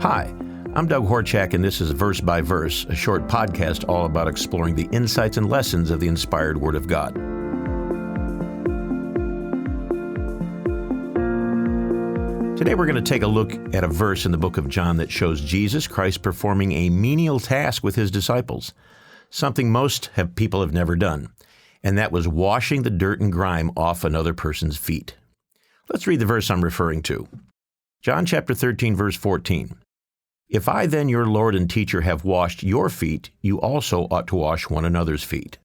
Hi, I'm Doug Horchak, and this is Verse by Verse, a short podcast all about exploring the insights and lessons of the inspired Word of God. Today we're going to take a look at a verse in the book of John that shows Jesus Christ performing a menial task with his disciples, something most people have never done, and that was washing the dirt and grime off another person's feet. Let's read the verse I'm referring to. John chapter 13, verse 14. If I then, your Lord and teacher, have washed your feet, you also ought to wash one another's feet.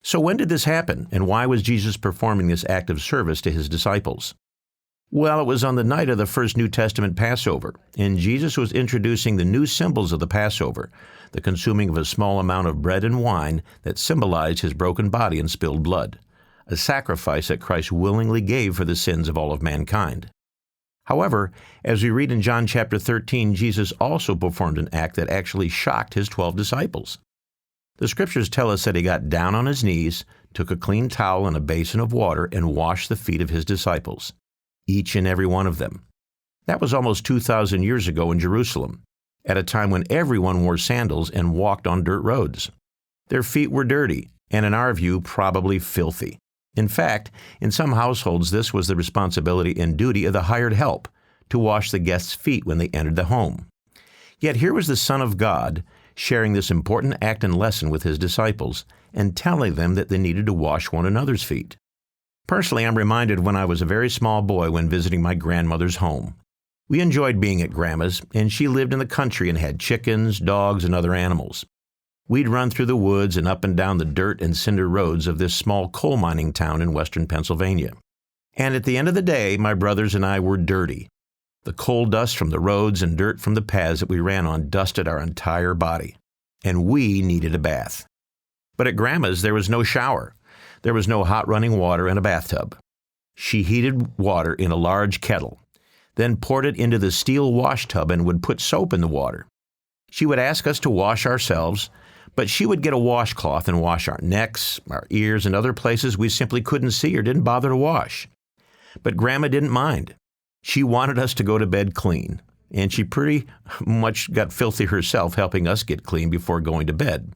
So when did this happen, and why was Jesus performing this act of service to his disciples? Well, it was on the night of the first New Testament Passover, and Jesus was introducing the new symbols of the Passover, the consuming of a small amount of bread and wine that symbolized his broken body and spilled blood, a sacrifice that Christ willingly gave for the sins of all of mankind. However, as we read in John chapter 13, Jesus also performed an act that actually shocked his 12 disciples. The scriptures tell us that he got down on his knees, took a clean towel and a basin of water, and washed the feet of his disciples, each and every one of them. That was almost 2,000 years ago in Jerusalem, at a time when everyone wore sandals and walked on dirt roads. Their feet were dirty, and in our view, probably filthy. In fact, in some households, this was the responsibility and duty of the hired help, to wash the guests' feet when they entered the home. Yet here was the Son of God sharing this important act and lesson with his disciples and telling them that they needed to wash one another's feet. Personally, I'm reminded when I was a very small boy when visiting my grandmother's home. We enjoyed being at Grandma's, and she lived in the country and had chickens, dogs, and other animals. We'd run through the woods and up and down the dirt and cinder roads of this small coal mining town in western Pennsylvania. And at the end of the day, my brothers and I were dirty. The coal dust from the roads and dirt from the paths that we ran on dusted our entire body, and we needed a bath. But at Grandma's, there was no shower. There was no hot running water in a bathtub. She heated water in a large kettle, then poured it into the steel wash tub and would put soap in the water. She would ask us to wash ourselves, but she would get a washcloth and wash our necks, our ears, and other places we simply couldn't see or didn't bother to wash. But Grandma didn't mind. She wanted us to go to bed clean, and she pretty much got filthy herself helping us get clean before going to bed.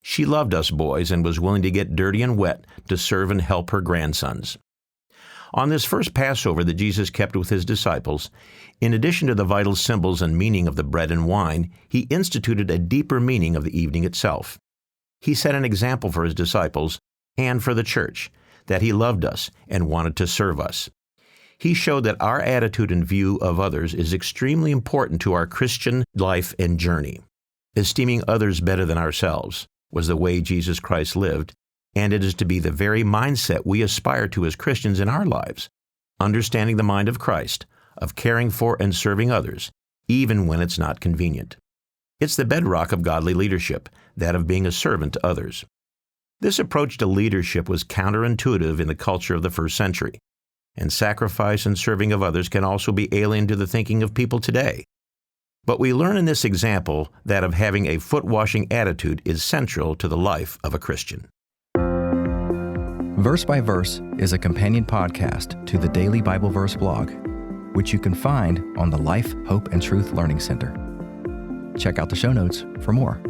She loved us boys and was willing to get dirty and wet to serve and help her grandsons. On this first Passover that Jesus kept with his disciples, in addition to the vital symbols and meaning of the bread and wine, he instituted a deeper meaning of the evening itself. He set an example for his disciples and for the church, that he loved us and wanted to serve us. He showed that our attitude and view of others is extremely important to our Christian life and journey. Esteeming others better than ourselves was the way Jesus Christ lived, and it is to be the very mindset we aspire to as Christians in our lives, understanding the mind of Christ, of caring for and serving others, even when it's not convenient. It's the bedrock of godly leadership, that of being a servant to others. This approach to leadership was counterintuitive in the culture of the first century, and sacrifice and serving of others can also be alien to the thinking of people today. But we learn in this example that of having a foot-washing attitude is central to the life of a Christian. Verse by Verse is a companion podcast to the Daily Bible Verse blog, which you can find on the Life, Hope, and Truth Learning Center. Check out the show notes for more.